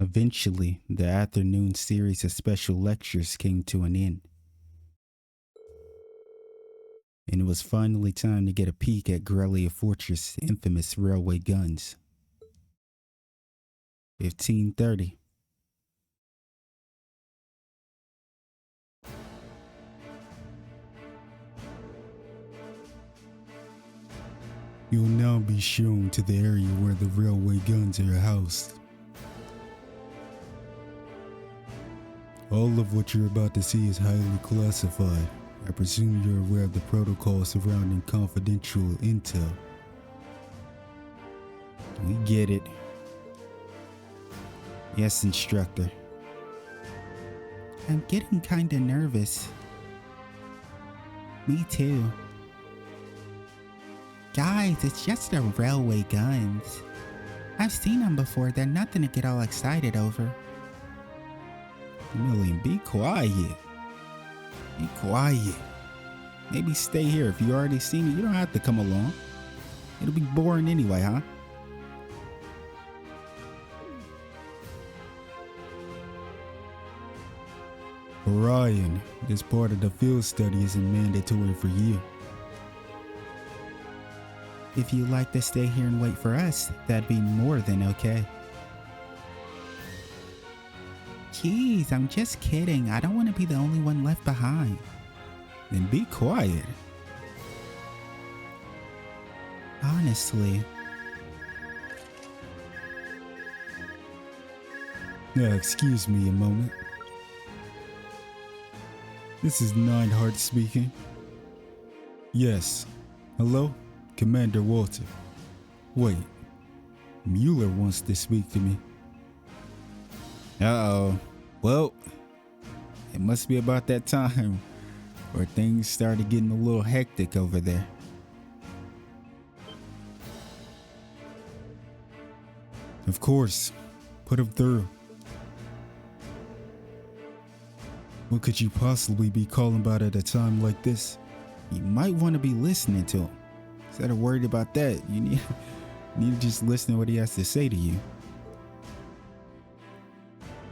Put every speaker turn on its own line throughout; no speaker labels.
Eventually, the afternoon series of special lectures came to an end, and it was finally time to get a peek at Garrelia Fortress' infamous railway guns. 15:30. You'll now be shown to the area where the railway guns are housed. All of what you're about to see is highly classified. I presume you're aware of the protocol surrounding confidential intel. We get it. Yes, instructor. I'm getting kinda nervous. Me too. Guys, it's just the railway guns. I've seen them before. They're nothing to get all excited over. Million, be quiet. Be quiet. Maybe stay here. If you already seen it, you don't have to come along. It'll be boring anyway, huh? Orion, this part of the field study isn't mandatory for you. If you'd like to stay here and wait for us, that'd be more than okay. Jeez, I'm just kidding. I don't want to be the only one left behind. Then be quiet. Honestly. Now, excuse me a moment. This is Nineheart speaking. Yes. Hello? Commander Walter. Wait. Mueller wants to speak to me. Uh-oh. Well, it must be about that time where things started getting a little hectic over there. Of course. Put him through. What could you possibly be calling about at a time like this? You might want to be listening to him. Instead of worried about that, you need to just listen to what he has to say to you.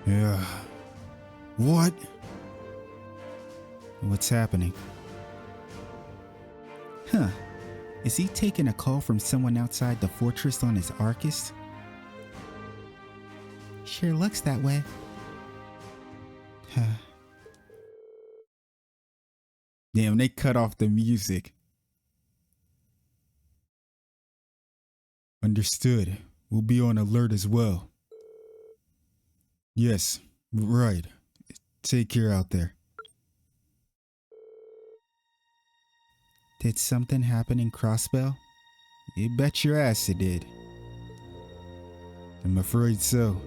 Yeah. What? What's happening? Huh. Is he taking a call from someone outside the fortress on his Orchis? Sure looks that way. Damn, they cut off the music. Understood. We'll be on alert as well. Yes, right. Take care out there. Did something happen in Crossbell? You bet your ass it did. I'm afraid so.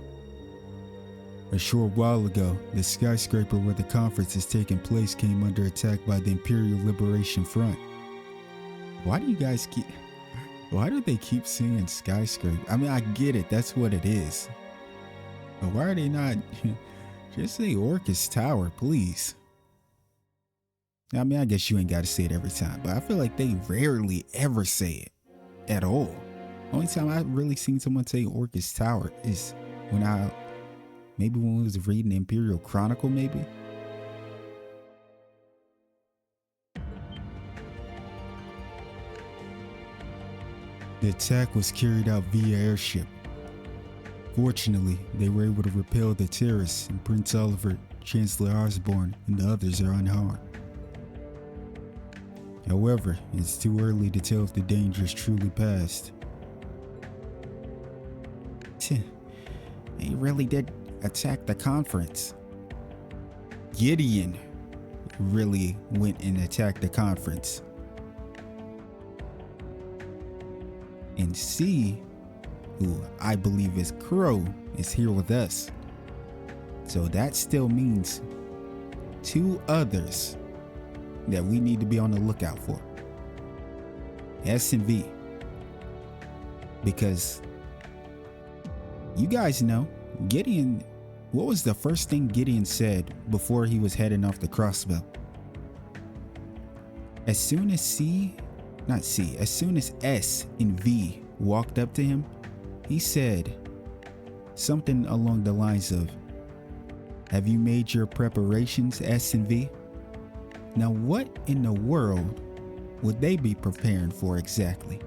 A short while ago, the skyscraper where the conference is taking place came under attack by the Imperial Liberation Front. Why do they keep saying skyscraper? I mean, I get it, that's what it is. But why are they not just say Orchis Tower, please? I mean, I guess you ain't got to say it every time, but I feel like they rarely ever say it at all. Only time I've really seen someone say Orchis Tower is when we was reading the Imperial Chronicle, maybe. The attack was carried out via airship. Fortunately, they were able to repel the terrorists, and Prince Oliver, Chancellor Osborne, and the others are unharmed. However, it's too early to tell if the danger is truly past. They really did attack the conference. Gideon really went and attacked the conference. And C, who I believe is Crow, is here with us. So that still means 2 others that we need to be on the lookout for. S and V. Because you guys know, Gideon, what was the first thing Gideon said before he was heading off the Crossbell? As soon as S and V walked up to him, he said, something along the lines of, have you made your preparations, S and V? Now, what in the world would they be preparing for exactly?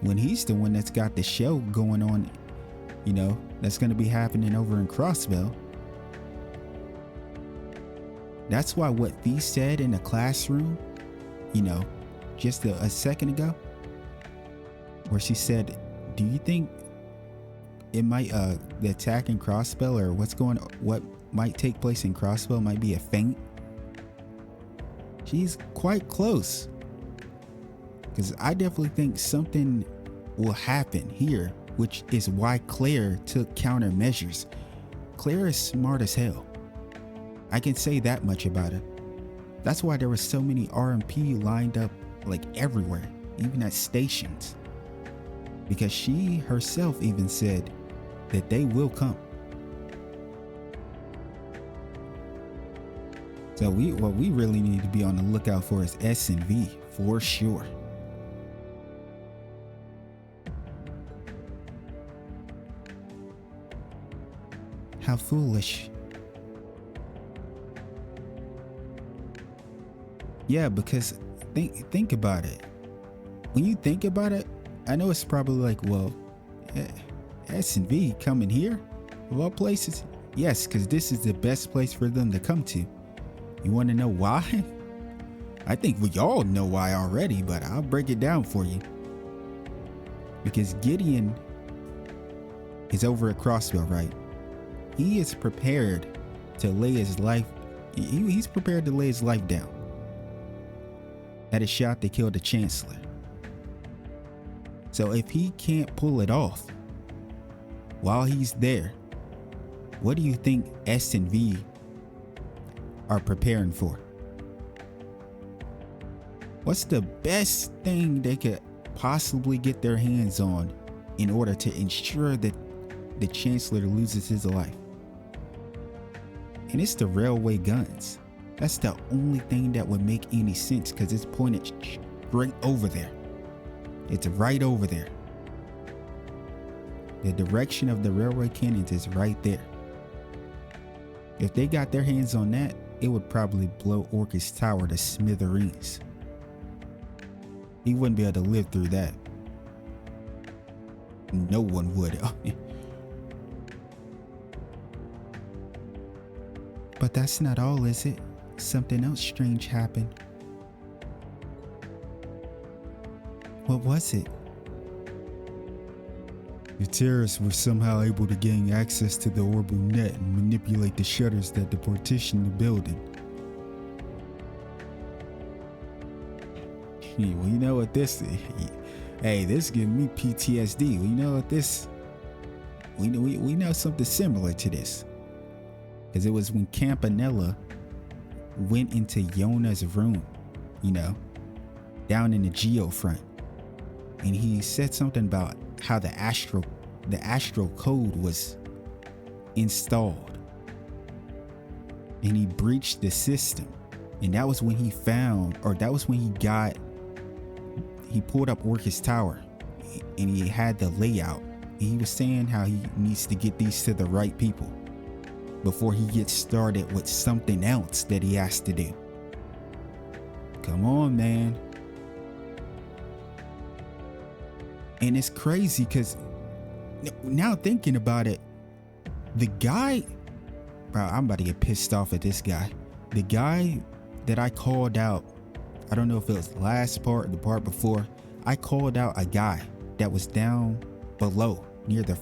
When he's the one that's got the show going on, that's going to be happening over in Crossbell. That's why what V said in the classroom, just a second ago, where she said, do you think it might, the attack in Crossbell or what might take place in Crossbell might be a feint? She's quite close. Because I definitely think something will happen here, which is why Claire took countermeasures. Claire is smart as hell. I can say that much about her. That's why there were so many RMP lined up like everywhere, even at stations. Because she herself even said that they will come. So what we really need to be on the lookout for is S and V for sure. How foolish. Yeah, because think about it. When you think about it, I know it's probably like, well, S and V coming here of all places? Yes, because this is the best place for them to come to. You want to know why? I think we all know why already, but I'll break it down for you. Because Gideon is over at Crossbell, right? He is prepared to lay his life. He's prepared to lay his life down. At a shot that killed the Chancellor. So if he can't pull it off while he's there, what do you think S and V are preparing for? What's the best thing they could possibly get their hands on in order to ensure that the Chancellor loses his life? And it's the railway guns. That's the only thing that would make any sense, because it's pointed straight over there. It's right over there. The direction of the railway cannons is right there. If they got their hands on that, it would probably blow Orchis Tower to smithereens. He wouldn't be able to live through that. No one would. But that's not all, is it? Something else strange happened. What was it? The terrorists were somehow able to gain access to the orbital net and manipulate the shutters that partition the building. Well, you know what this is? Hey, this is giving me PTSD. Well, you know what this? We know something similar to this. Because it was when Campanella went into Yona's room, down in the Geo front. And he said something about how the astral code was installed. And he breached the system. And that was when he pulled up Orchis Tower. And he had the layout. And he was saying how he needs to get these to the right people before he gets started with something else that he has to do. Come on, man. And it's crazy because now thinking about it, the guy, bro, I'm about to get pissed off at this guy. The guy that I called out, I don't know if it was the last part or the part before, I called out a guy that was down below near the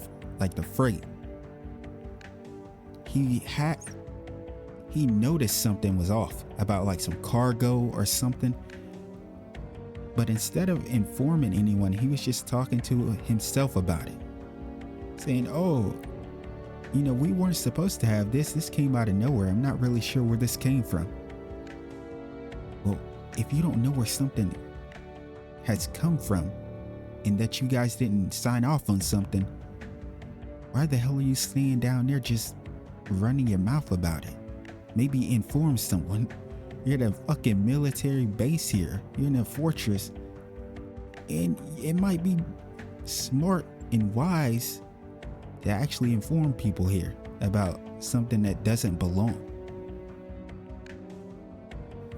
freight. He noticed something was off about like some cargo or something. But instead of informing anyone, he was just talking to himself about it. Saying, oh, we weren't supposed to have this. This came out of nowhere. I'm not really sure where this came from. Well, if you don't know where something has come from and that you guys didn't sign off on something, why the hell are you staying down there just running your mouth about it? Maybe inform someone. You're at a fucking military base here. You're in a fortress. And it might be smart and wise to actually inform people here about something that doesn't belong.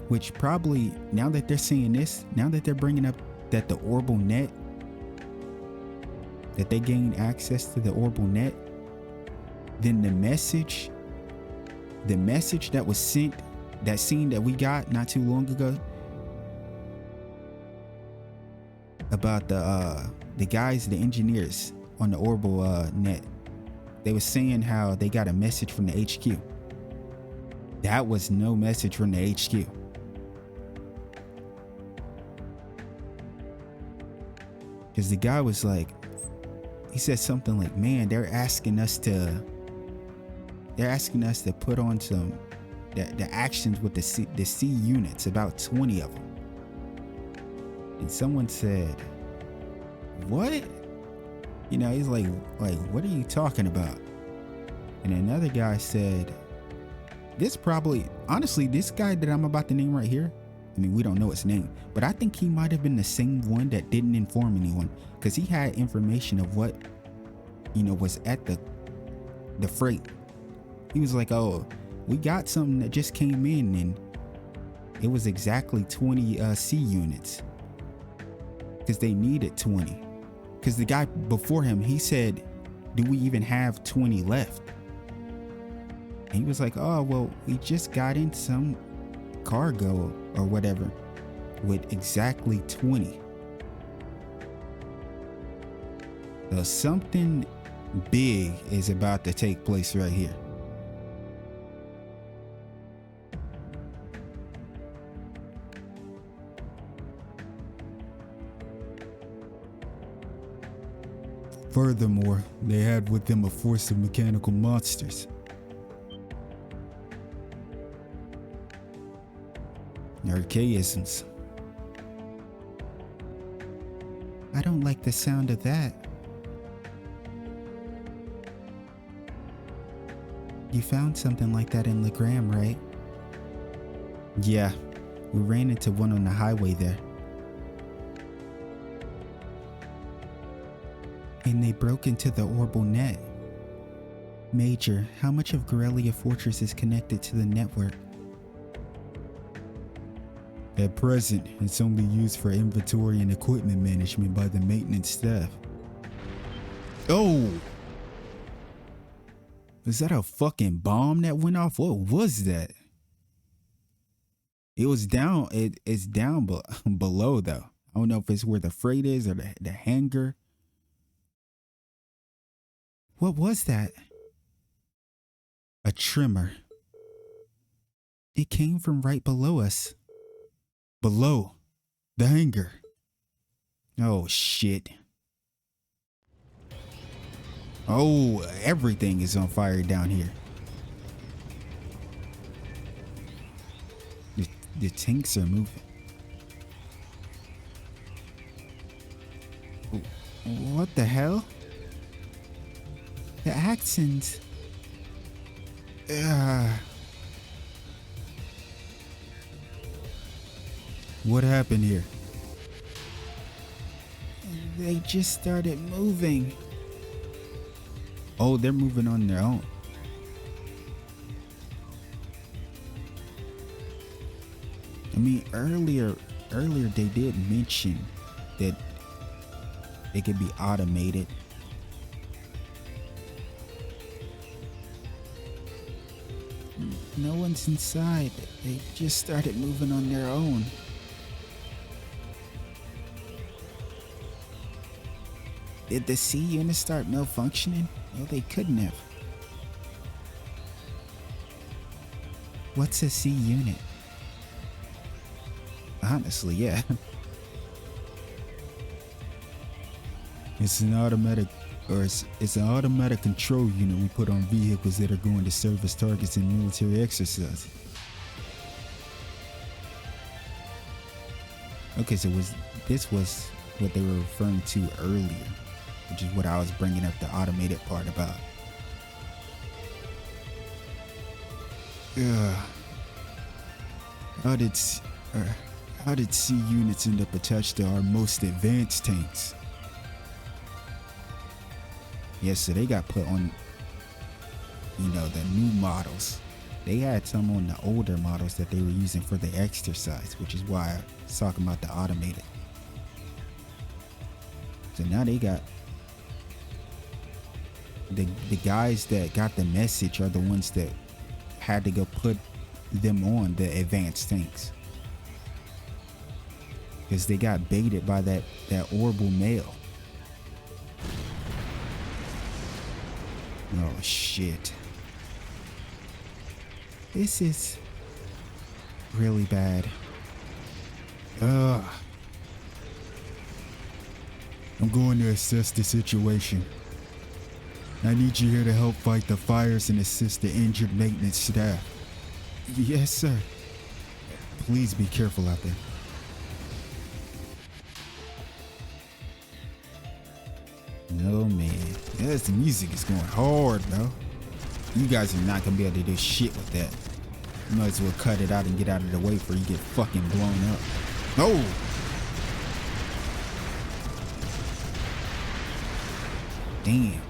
Which probably, now that they're saying this, now that they're bringing up that the orbital net, that they gain access to the orbital net, then the message that was sent, that scene that we got not too long ago about the guys, the engineers on the orbital net, they were saying how they got a message from the HQ. That was no message from the HQ. Because the guy was like, he said something like, man, they're asking us to put on some the actions with the C units, about 20 of them. And someone said, what? You know, he's like, what are you talking about? And another guy said, this probably, honestly, this guy that I'm about to name right here, I mean, we don't know his name, but I think he might have been the same one that didn't inform anyone, because he had information of what, you know, was at the freight. He was like, oh, we got something that just came in, and it was exactly 20 C units, because they needed 20. Because the guy before him, he said, do we even have 20 left? And he was like, oh, well, we just got in some cargo or whatever with exactly 20. So something big is about to take place right here. Furthermore, they had with them a force of mechanical monsters. Archaisms. I don't like the sound of that. You found something like that in Legram, right? Yeah, we ran into one on the highway there. And they broke into the orbital net. Major, how much of Garrelia Fortress is connected to the network? At present, it's only used for inventory and equipment management by the maintenance staff. Oh! Was that a fucking bomb that went off? What was that? It was down, it's down below though. I don't know if it's where the freight is or the hangar. What was that? A tremor. It came from right below us. Below the hangar. Oh shit. Oh, everything is on fire down here. The tanks are moving. What the hell? The accents. What happened here? They just started moving. Oh, they're moving on their own. I mean, earlier they did mention that they could be automated. No one's inside. They just started moving on their own. Did the C unit start malfunctioning? No, they couldn't have. What's a C unit? Honestly, yeah. It's an automatic control unit we put on vehicles that are going to serve as targets in military exercise. Okay, so this was what they were referring to earlier, which is what I was bringing up the automated part about. How did C units end up attached to our most advanced tanks? Yes, so they got put on, you know, the new models. They had some on the older models that they were using for the exercise, which is why I was talking about the automated. So now they got the guys that got the message are the ones that had to go put them on the advanced tanks. Because they got baited by that orbital male. Oh shit. This is really bad. Ugh. I'm going to assess the situation. I need you here to help fight the fires and assist the injured maintenance staff. Yes, sir. Please be careful out there. No, man. Yes, the music is going hard, bro. You guys are not gonna be able to do shit with that. You might as well cut it out and get out of the way before you get fucking blown up. Oh! Damn.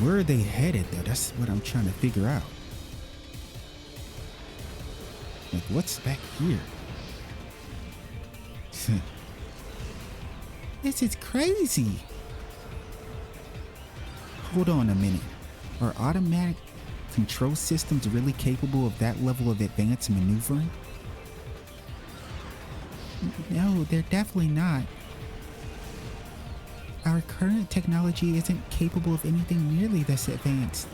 Where are they headed, though? That's what I'm trying to figure out. Like, what's back here? This is crazy. Hold on a minute. Are automatic control systems really capable of that level of advanced maneuvering? No, they're definitely not. Our current technology isn't capable of anything nearly this advanced.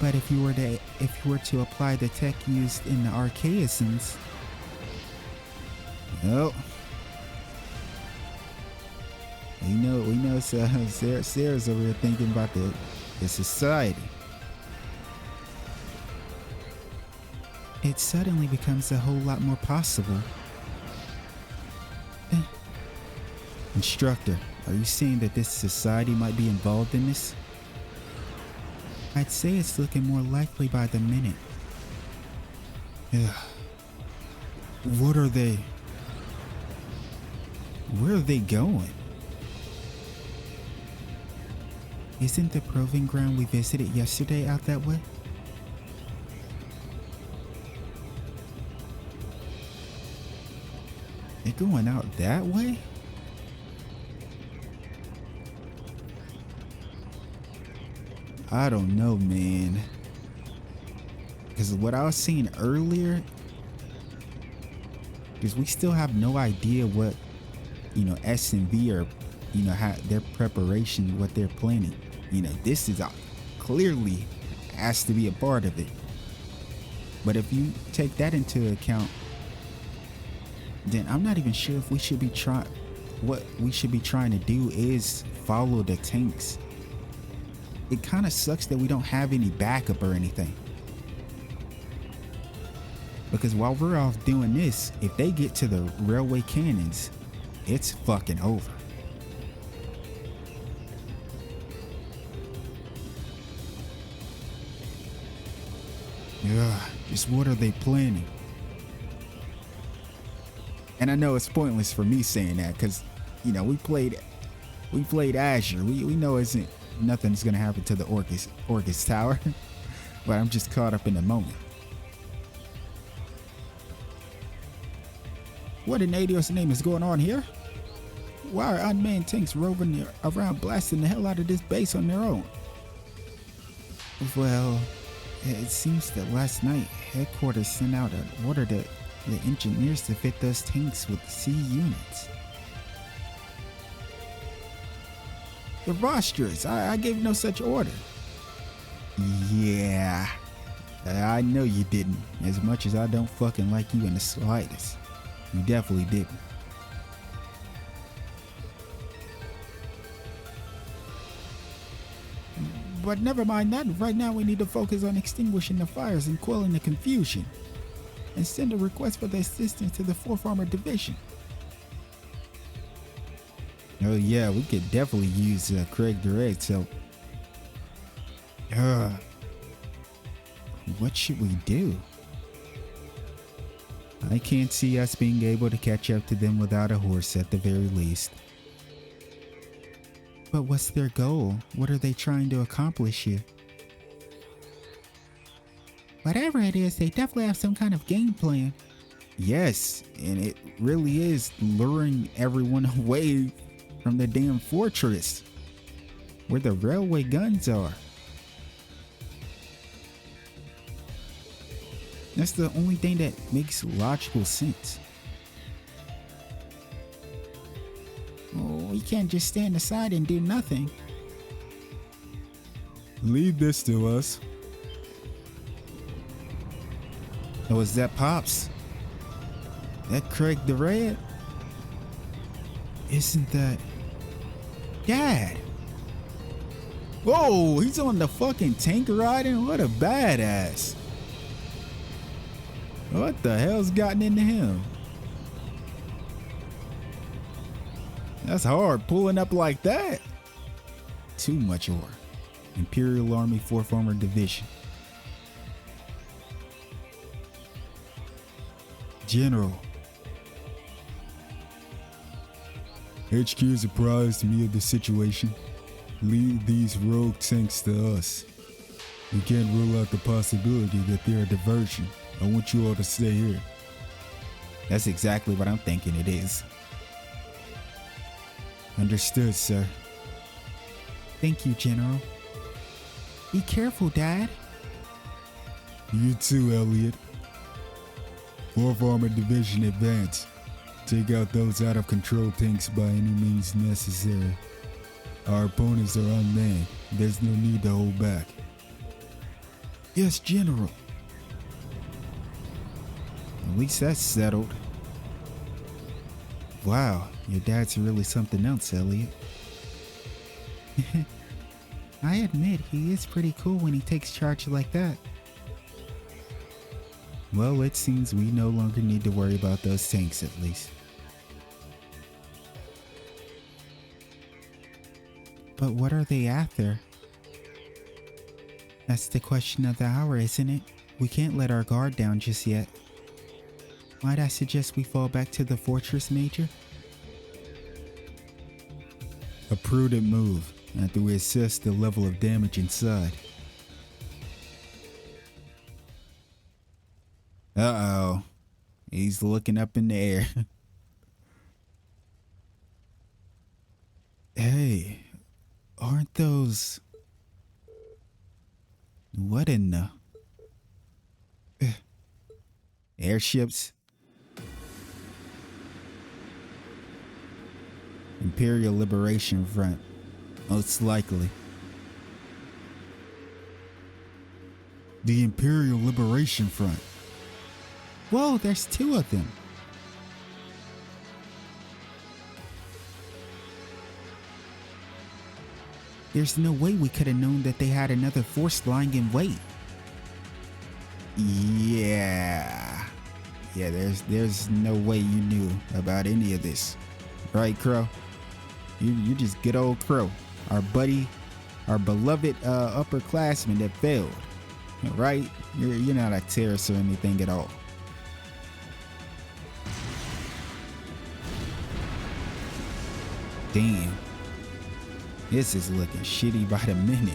But if you were to apply the tech used in the archaisms, well, we know Sarah's over here thinking about the society. It suddenly becomes a whole lot more possible. Instructor, are you saying that this society might be involved in this? I'd say it's looking more likely by the minute. What are they? Where are they going? Isn't the proving ground we visited yesterday out that way? They're going out that way? I don't know, man. Because what I was seeing earlier, because we still have no idea what, you know, S and V are, you know, how their preparation, what they're planning. You know, this is clearly has to be a part of it. But if you take that into account, then I'm not even sure if we should be what we should be trying to do is follow the tanks. It kind of sucks that we don't have any backup or anything. Because while we're off doing this, if they get to the railway cannons, it's fucking over. Yeah, just what are they planning? And I know it's pointless for me saying that because, you know, we played Azure. We know nothing's gonna happen to the Orchis Tower. But I'm just caught up in the moment. What in Adios name is going on here? Why are unmanned tanks roving around blasting the hell out of this base on their own? Well, it seems that last night headquarters sent out an order to the engineers to fit those tanks with C units. Preposterous. I gave no such order. Yeah, I know you didn't. As much as I don't fucking like you in the slightest. You definitely didn't. But never mind that. Right now we need to focus on extinguishing the fires and quelling the confusion. And send a request for the assistance to the 4th Armored Division. Oh yeah, we could definitely use Craig Direct, so... what should we do? I can't see us being able to catch up to them without a horse at the very least. But what's their goal? What are they trying to accomplish here? Whatever it is, they definitely have some kind of game plan. Yes, and it really is luring everyone away from the damn fortress where the railway guns are. That's the only thing that makes logical sense. Oh, we can't just stand aside and do nothing. Leave this to us. Oh, is that Pops? That Craig the Red? Isn't that Dad? Whoa, he's on the fucking tank riding? What a badass. What the hell's gotten into him? That's hard, pulling up like that. Too much ore. Imperial Army 4th Armored Division. General. HQ is apprised me of the situation. Leave these rogue tanks to us. We can't rule out the possibility that they're a diversion. I want you all to stay here. That's exactly what I'm thinking it is. Understood, sir. Thank you, General. Be careful, Dad. You too, Elliot. 4th Armored Division advance. Take out those out of control tanks by any means necessary. Our opponents are unmanned. There's no need to hold back. Yes, General. At least that's settled. Wow, your dad's really something else, Elliot. I admit, he is pretty cool when he takes charge like that. Well, it seems we no longer need to worry about those tanks, at least. But what are they after? That's the question of the hour, isn't it? We can't let our guard down just yet. Might I suggest we fall back to the fortress, Major? A prudent move, after we assess the level of damage inside. Uh-oh. He's looking up in the air. Hey, aren't those... What in the... airships? Imperial Liberation Front, most likely. The Imperial Liberation Front. Whoa, there's 2 of them. There's no way we could have known that they had another force lying in wait. Yeah, there's no way you knew about any of this. Right, Crow? You just good old Crow. Our buddy, our beloved upperclassman that failed. Right? You're not a terrorist or anything at all. Damn. This is looking shitty by the minute.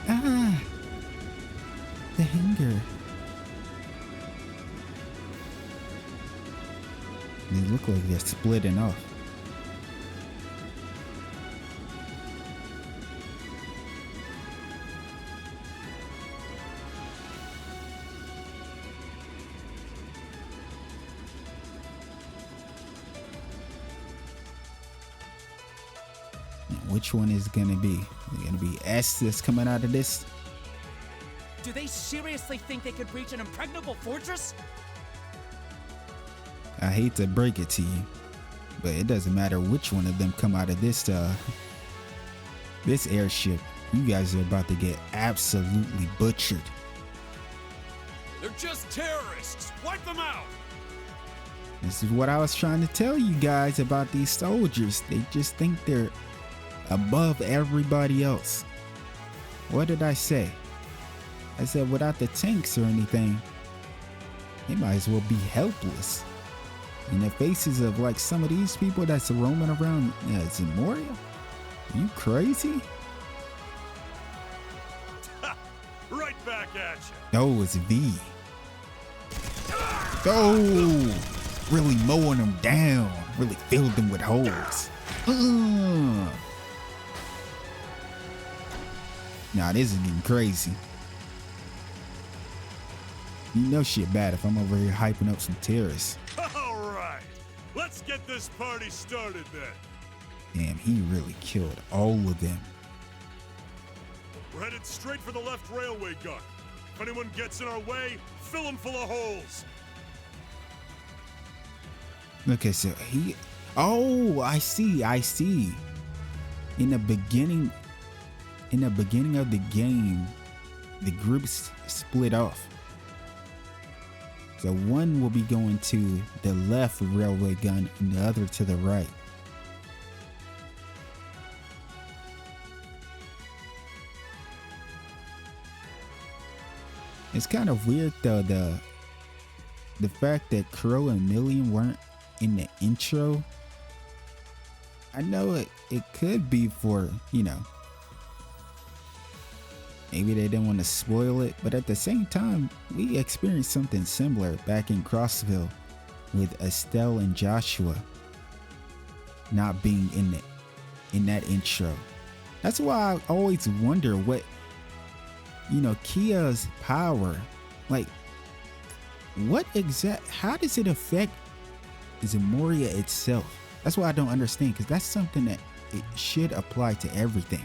Ah. The hangar. They look like they're splitting off. Which one is gonna be? Is it gonna be S that's coming out of this?
Do they seriously think they could reach an impregnable fortress?
I hate to break it to you, but it doesn't matter which one of them come out of this this airship. You guys are about to get absolutely butchered.
They're just terrorists. Wipe them out.
This is what I was trying to tell you guys about these soldiers. They just think they're above everybody else. What did I say? I said without the tanks or anything, they might as well be helpless. in the faces of like some of these people that's roaming around Zamoria? Are you crazy?
Right back at you.
Oh, it's V. Oh, really mowing them down. Really filled them with holes. Nah, this is getting crazy. You know shit bad if I'm over here hyping up some terrorists.
All right, let's get this party started then.
Damn, he really killed all of them.
We're headed straight for the left railway gun. If anyone gets in our way, fill them full of holes.
Okay, so he... Oh, I see. In the beginning of the game, the groups split off. So one will be going to the left railway gun and the other to the right. It's kind of weird though, the fact that Crow and Million weren't in the intro. I know it could be for, you know, maybe they didn't want to spoil it, but at the same time, we experienced something similar back in Crossbell with Estelle and Joshua not being in that intro. That's why I always wonder what, you know, Kia's power, like, how does it affect Zamoria itself? That's why I don't understand, because that's something that it should apply to everything.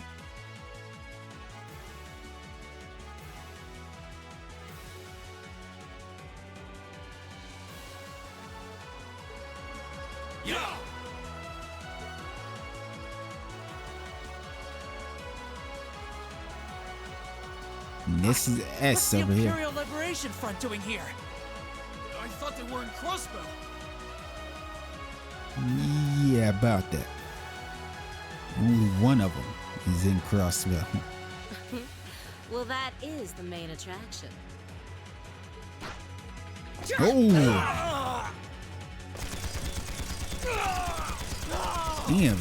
Yeah.
And this is
What's
S
the
over here.
Imperial Liberation Front doing here?
I thought they were in Crossbell.
Yeah, about that. Only one of them is in Crossbell.
Well, that is the main attraction.
Oh! Damn,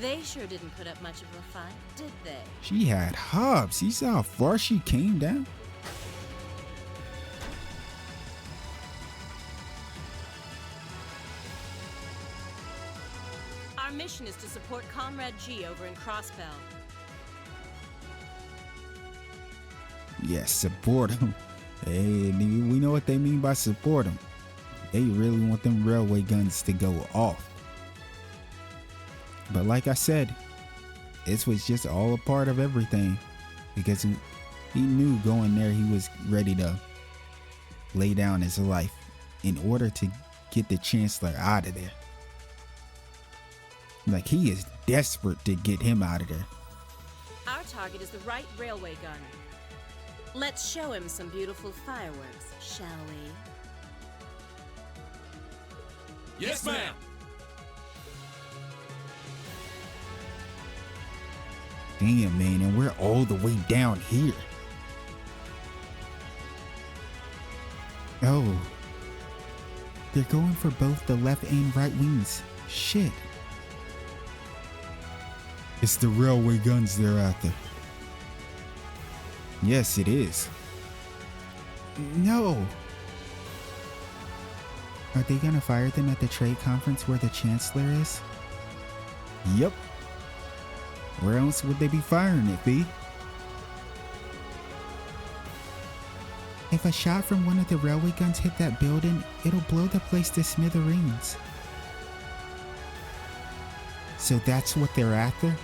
They sure didn't put up much of a fight, did they?
she had hubs. You saw how far she came down?
Our mission is to support Comrade G over in Crossbell.
Yes, support them. Hey, we know what they mean by support them. They really want them railway guns to go off. But like I said, this was just all a part of everything, because he knew going there he was ready to lay down his life in order to get the Chancellor out of there. Like, he is desperate to get him out of there.
Our target is the right railway gun. Let's show him some beautiful fireworks, shall we?
Yes, ma'am.
Damn, man, and we're all the way down here. Oh. They're going for both the left and right wings. Shit. It's the railway guns they're after. Yes, it is. No. Are they gonna fire them at the trade conference where the Chancellor is? Yep. Where else would they be firing it, B? If a shot from one of the railway guns hit that building, it'll blow the place to smithereens. So that's what they're after?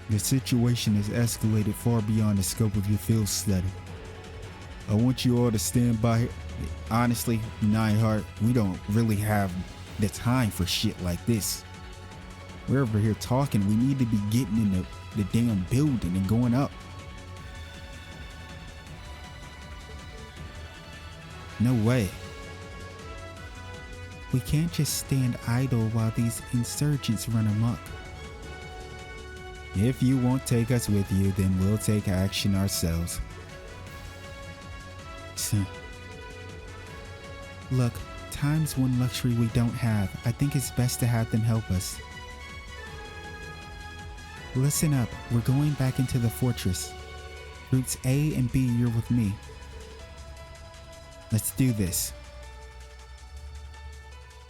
The situation has escalated far beyond the scope of your field study. I want you all to stand by. Honestly, Nightheart, we don't really have the time for shit like this. We're over here talking. We need to be getting in the damn building and going up. No way. We can't just stand idle while these insurgents run amok. If you won't take us with you, then we'll take action ourselves. Look, time's one luxury we don't have. I think it's best to have them help us. Listen up, we're going back into the fortress. Routes A and B, you're with me. Let's do this.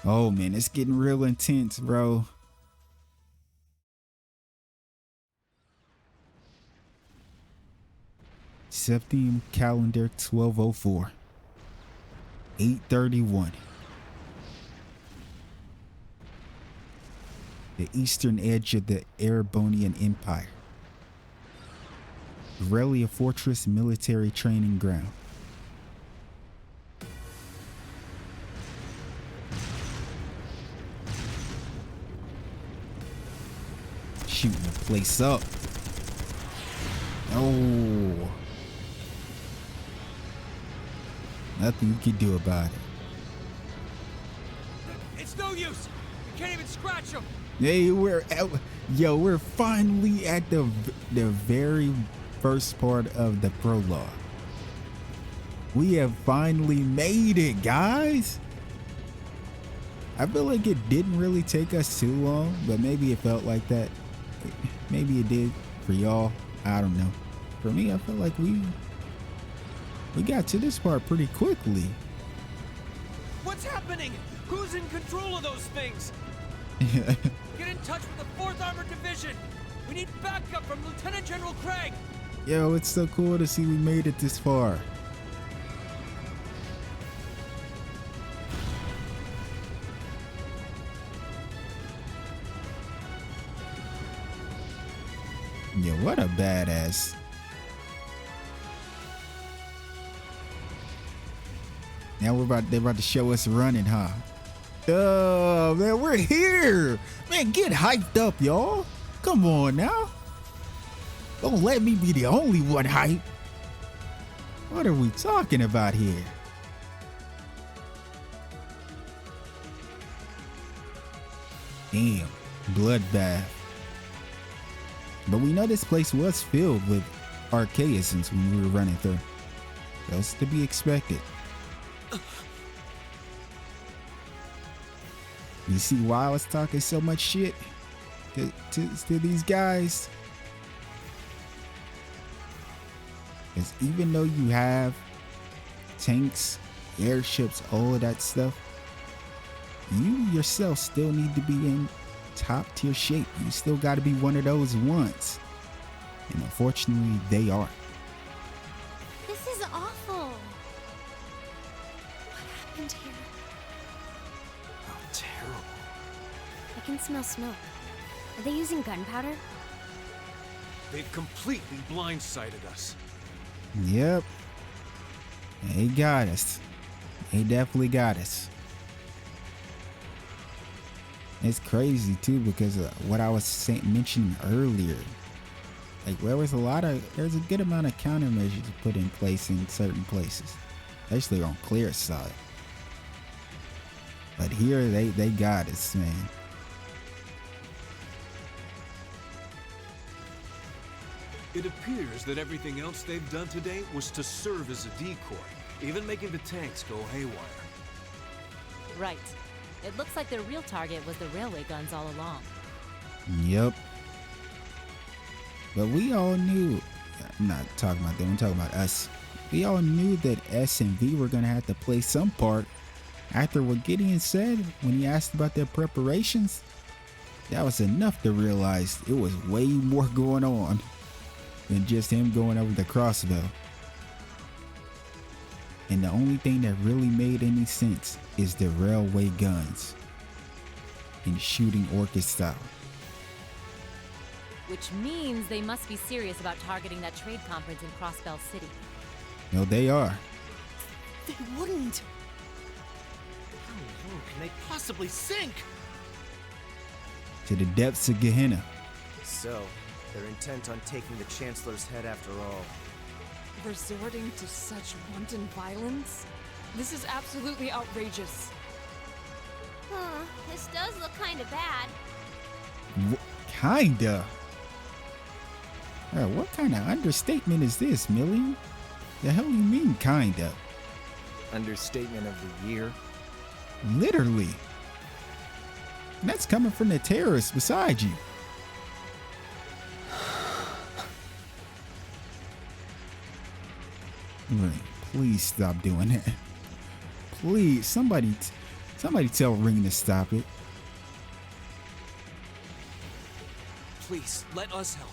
Oh man, it's getting real intense, bro. Septium calendar 1204. 831. The eastern edge of the Erebonian Empire. Garrelia Fortress military training ground. Shooting the place up. Oh. Nothing you can do about it.
It's no use. We can't even scratch them.
Hey, we're finally at the very first part of the prologue. We have finally made it, guys. I feel like it didn't really take us too long, but maybe it felt like that. Maybe it did for y'all. I don't know. For me, I feel like we got to this part pretty quickly.
What's happening? Who's in control of those things? Get in touch with the 4th Armored Division. We need backup from Lieutenant General Craig.
Yo, it's so cool to see we made it this far. Yo, what a badass. Now they're about to show us running, huh? Oh man, we're here. Man, get hyped up, y'all. Come on now. Don't let me be the only one hyped. What are we talking about here? Damn, bloodbath. But we know this place was filled with archaisms when we were running through. That's to be expected. You see why I was talking so much shit to these guys? Because even though you have tanks, airships, all of that stuff, you yourself still need to be in top tier shape. You still got to be one of those ones. And unfortunately, they are.
This is awful. What happened here?
Oh, terrible.
I can smell smoke. Are they using gunpowder?
They've completely blindsided us.
Yep. They got us. They definitely got us. It's crazy too because of what I was mentioning earlier. Like there's a good amount of countermeasures put in place in certain places, especially on Claire's side. But here they got us, man.
It appears that everything else they've done today was to serve as a decoy, even making the tanks go haywire.
Right. It looks like their real target was the railway guns all along.
Yep. But we all knew, I'm not talking about them, I'm talking about us. We all knew that S and V were going to have to play some part. After what Gideon said when he asked about their preparations, that was enough to realize it was way more going on than just him going over the Crossbell. And the only thing that really made any sense is the railway guns and shooting Orchis Tower.
Which means they must be serious about targeting that trade conference in Crossbell City.
No, they are.
They wouldn't. How low can they possibly sink?
To the depths of Gehenna.
So, they're intent on taking the Chancellor's head after all.
Resorting to such wanton violence? This is absolutely outrageous.
This does look kinda bad.
Kinda? What kind of understatement is this, Million? The hell you mean, kinda?
understatement of the year.
Literally. And that's coming from the terrorists beside you. Right. Please stop doing that. Please, somebody tell Ring to stop it.
Please, let us help.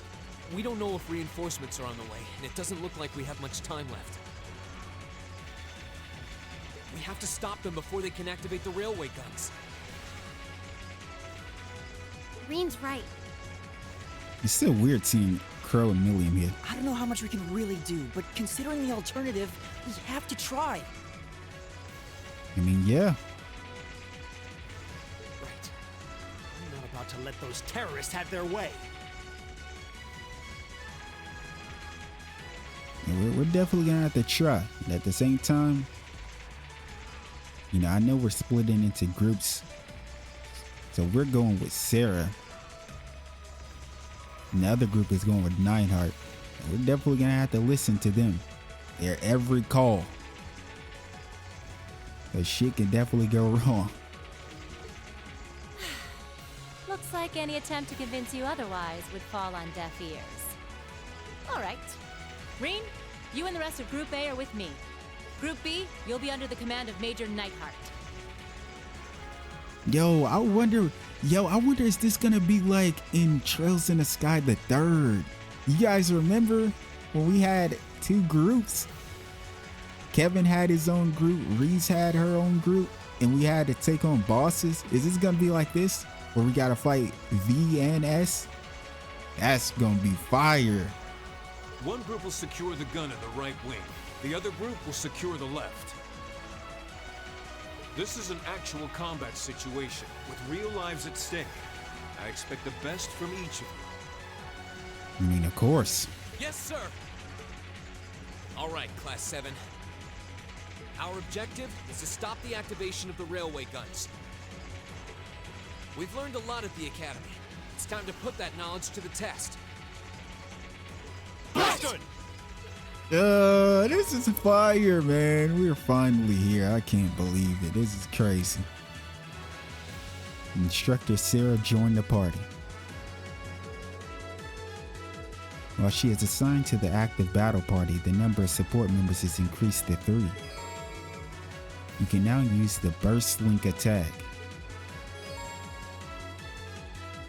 We don't know if reinforcements are on the way, and it doesn't look like we have much time left. We have to stop them before they can activate the railway guns.
Reen's right.
It's still weird seeing Crow and Milliam here.
I don't know how much we can really do, but considering the alternative, we have to try.
I mean, yeah.
Right. I'm not about to let those terrorists have their way.
And we're definitely gonna have to try. And at the same time, you know, I know we're splitting into groups. So we're going with Sarah. And the other group is going with Nineheart. And we're definitely gonna have to listen to them. Their every call. Cause shit can definitely go wrong.
Looks like any attempt to convince you otherwise would fall on deaf ears. All right. Reen, you and the rest of Group A are with me. Group B, you'll be under the command of Major Nightheart.
Yo, I wonder, is this gonna be like in Trails in the Sky the Third? You guys remember when we had two groups? Kevin had his own group, Reese had her own group, and we had to take on bosses. Is this gonna be like this, where we gotta fight V and S? That's gonna be fire.
One group will secure the gun in the right wing. The other group will secure the left. This is an actual combat situation with real lives at stake. I expect the best from each of you.
I mean, of course.
Yes, sir. All right, Class 7. Our objective is to stop the activation of the railway guns. We've learned a lot at the Academy. It's time to put that knowledge to the test.
Understood!
This is fire, man. We're finally here. I can't believe it. This is crazy. Instructor Sarah joined the party. While she is assigned to the active battle party, the number of support members is increased to 3. You can now use the Burst Link attack.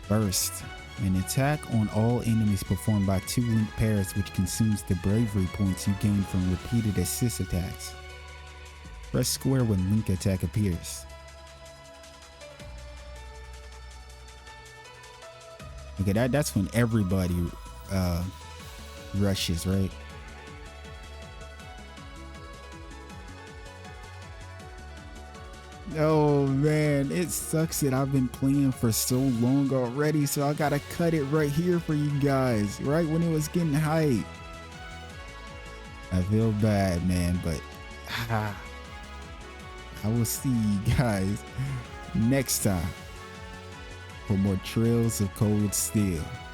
Burst. An attack on all enemies performed by 2 link pairs, which consumes the bravery points you gain from repeated assist attacks. Press square when link attack appears. Okay, that's when everybody rushes, right? Oh man, it sucks that I've been playing for so long already, so I gotta cut it right here for you guys, right when it was getting hype. I feel bad, man, but I will see you guys next time for more Trails of Cold Steel.